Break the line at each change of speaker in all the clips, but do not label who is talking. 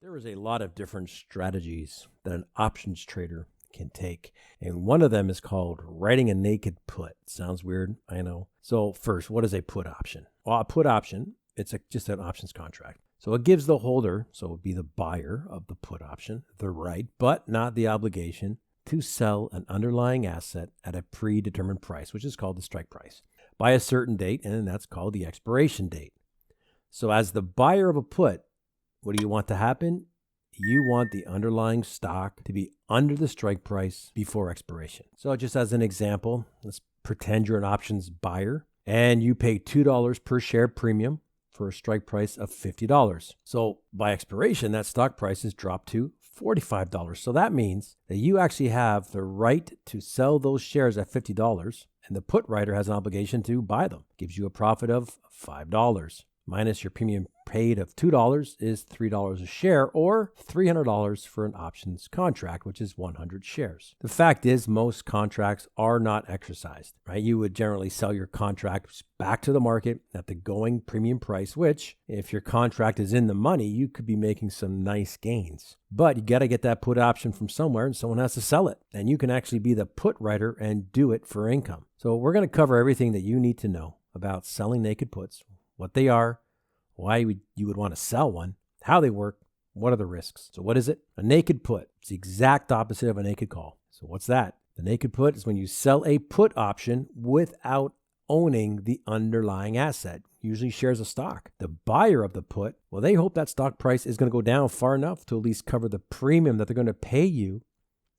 There is a lot of different strategies that an options trader can take. And one of them is called writing a naked put. Sounds weird, I know. So first, what is a put option? Well, a put option, it's just an options contract. So it gives the holder, so it would be the buyer of the put option, the right, but not the obligation to sell an underlying asset at a predetermined price, which is called the strike price, by a certain date, and that's called the expiration date. So as the buyer of a put, what do you want to happen? You want the underlying stock to be under the strike price before expiration. So just as an example, let's pretend you're an options buyer and you pay $2 per share premium for a strike price of $50. So by expiration, that stock price is dropped to $45. So that means that you actually have the right to sell those shares at $50, and the put writer has an obligation to buy them. Gives you a profit of $5. Minus your premium paid of $2 is $3 a share, or $300 for an options contract, which is 100 shares. The fact is, most contracts are not exercised, right? You would generally sell your contracts back to the market at the going premium price, which, if your contract is in the money, you could be making some nice gains. But you got to get that put option from somewhere, and someone has to sell it. And you can actually be the put writer and do it for income. So we're going to cover everything that you need to know about selling naked puts, what they are, why you would want to sell one, how they work, what are the risks. So what is it? A naked put. It's the exact opposite of a naked call. So what's that? The naked put is when you sell a put option without owning the underlying asset, usually shares of stock. The buyer of the put, well, they hope that stock price is going to go down far enough to at least cover the premium that they're going to pay you,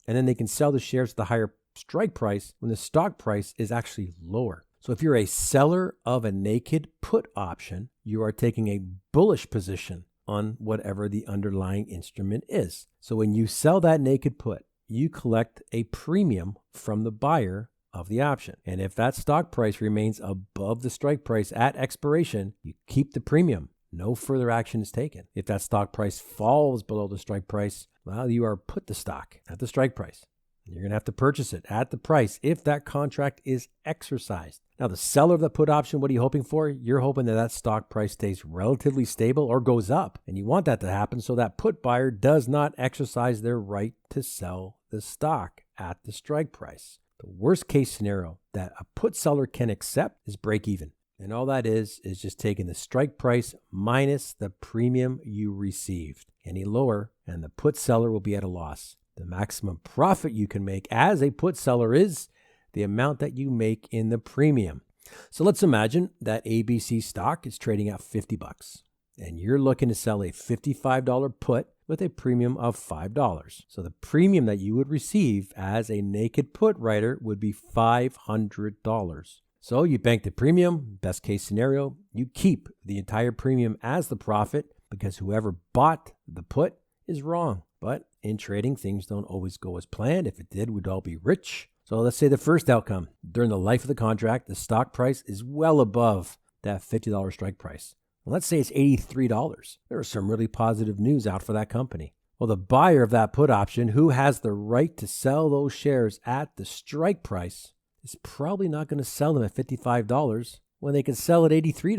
and then they can sell the shares at the higher strike price when the stock price is actually lower. So if you're a seller of a naked put option, you are taking a bullish position on whatever the underlying instrument is. So when you sell that naked put, you collect a premium from the buyer of the option. And if that stock price remains above the strike price at expiration, you keep the premium. No further action is taken. If that stock price falls below the strike price, well, you are put the stock at the strike price. You're going to have to purchase it at the price if that contract is exercised. Now, the seller of the put option, what are you hoping for? You're hoping that that stock price stays relatively stable or goes up. And you want that to happen so that put buyer does not exercise their right to sell the stock at the strike price. The worst case scenario that a put seller can accept is break even. And all that is just taking the strike price minus the premium you received. Any lower, and the put seller will be at a loss. The maximum profit you can make as a put seller is the amount that you make in the premium. So let's imagine that ABC stock is trading at $50 and you're looking to sell a $55 put with a premium of $5. So the premium that you would receive as a naked put writer would be $500. So you bank the premium, best case scenario, you keep the entire premium as the profit because whoever bought the put is wrong. But in trading, things don't always go as planned. If it did, we'd all be rich. So let's say the first outcome, during the life of the contract, the stock price is well above that $50 strike price. Well, let's say it's $83. There is some really positive news out for that company. Well, the buyer of that put option, who has the right to sell those shares at the strike price, is probably not going to sell them at $55 when they can sell at $83.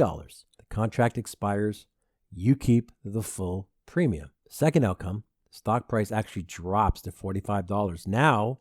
The contract expires. You keep the full premium. The second outcome, stock price actually drops to $45. Now,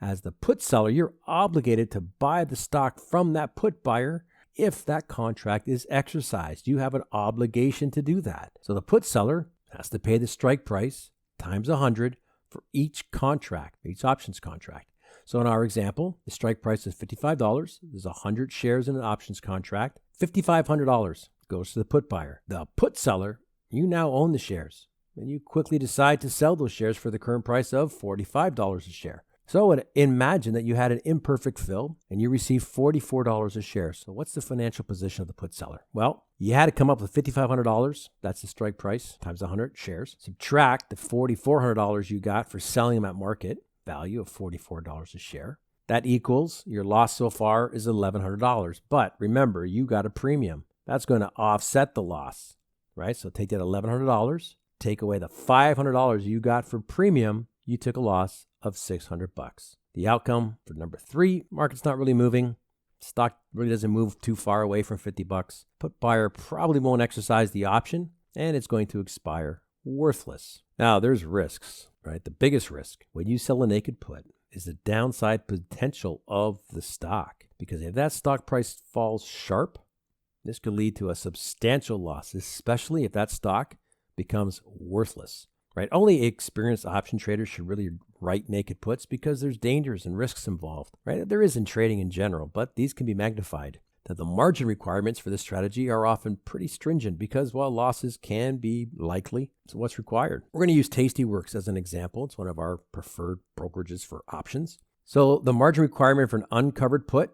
as the put seller, you're obligated to buy the stock from that put buyer if that contract is exercised. You have an obligation to do that. So the put seller has to pay the strike price times 100 for each contract, each options contract. So in our example, the strike price is $55. There's 100 shares in an options contract. $5,500 goes to the put buyer. The put seller, you now own the shares. And you quickly decide to sell those shares for the current price of $45 a share. So imagine that you had an imperfect fill and you received $44 a share. So what's the financial position of the put seller? Well, you had to come up with $5,500. That's the strike price times 100 shares. Subtract the $4,400 you got for selling them at market value of $44 a share. That equals your loss so far is $1,100. But remember, you got a premium. That's going to offset the loss, right? So take that $1,100. Take away the $500 you got for premium, you took a loss of $600. The outcome for number 3, market's not really moving. Stock really doesn't move too far away from $50. Put buyer probably won't exercise the option, and it's going to expire worthless. Now, there's risks, right? The biggest risk when you sell a naked put is the downside potential of the stock. Because if that stock price falls sharp, this could lead to a substantial loss, especially if that stock becomes worthless, right? Only experienced option traders should really write naked puts because there's dangers and risks involved, right? There is in trading in general, but these can be magnified. Now, the margin requirements for this strategy are often pretty stringent because, while losses can be likely, so what's required? We're going to use Tastyworks as an example. It's one of our preferred brokerages for options. So the margin requirement for an uncovered put,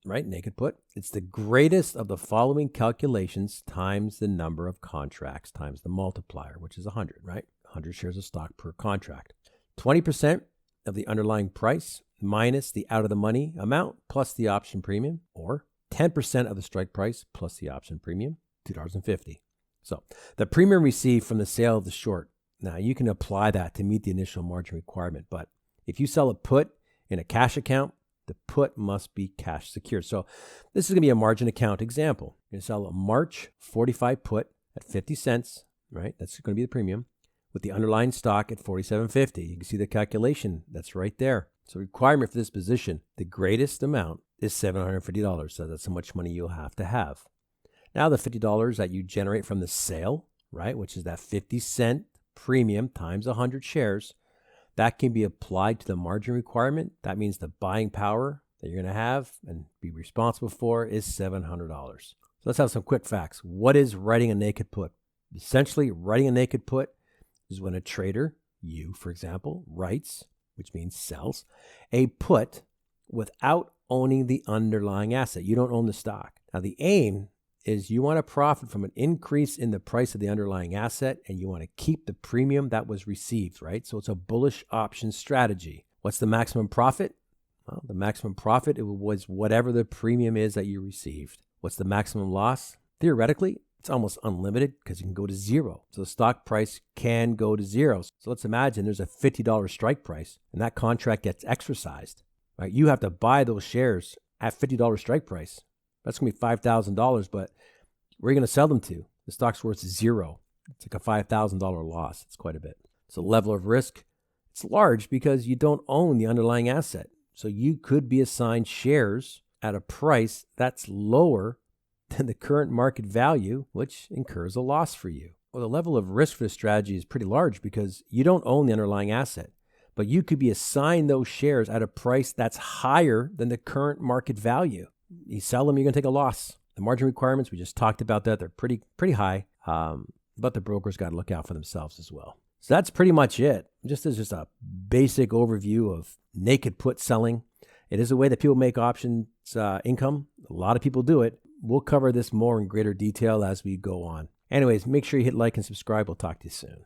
right, naked put, it's the greatest of the following calculations times the number of contracts times the multiplier, which is 100, right? 100 shares of stock per contract. 20% of the underlying price minus the out-of-the-money amount plus the option premium, or 10% of the strike price plus the option premium, $2.50. So the premium received from the sale of the short. Now, you can apply that to meet the initial margin requirement, but if you sell a put in a cash account, the put must be cash secured. So this is going to be a margin account example. You're going to sell a March 45 put at 50 cents, right? That's going to be the premium, with the underlying stock at 47.50. You can see the calculation. That's right there. So requirement for this position, the greatest amount is $750. So that's how much money you'll have to have. Now the $50 that you generate from the sale, right, which is that 50-cent premium times 100 shares, that can be applied to the margin requirement. That means the buying power that you're going to have and be responsible for is $700. So let's have some quick facts. What is writing a naked put? Essentially, writing a naked put is when a trader, you for example, writes, which means sells, a put without owning the underlying asset. You don't own the stock. Now, the aim is you want to profit from an increase in the price of the underlying asset, and you want to keep the premium that was received, right? So it's a bullish option strategy. What's the maximum profit? Well, the maximum profit was whatever the premium is that you received. What's the maximum loss? Theoretically, it's almost unlimited because you can go to zero. So the stock price can go to zero. So let's imagine there's a $50 strike price and that contract gets exercised, right? You have to buy those shares at $50 strike price. That's going to be $5,000, but where are you going to sell them to? The stock's worth zero. It's like a $5,000 loss. It's quite a bit. So level of risk, it's large because you don't own the underlying asset. So you could be assigned shares at a price that's lower than the current market value, which incurs a loss for you. Well, the level of risk for this strategy is pretty large because you don't own the underlying asset, but you could be assigned those shares at a price that's higher than the current market value. You sell them, you're going to take a loss. The margin requirements, we just talked about that. They're pretty high, but the brokers got to look out for themselves as well. So that's pretty much it. Just as a basic overview of naked put selling. It is a way that people make options income. A lot of people do it. We'll cover this more in greater detail as we go on. Anyways, make sure you hit like and subscribe. We'll talk to you soon.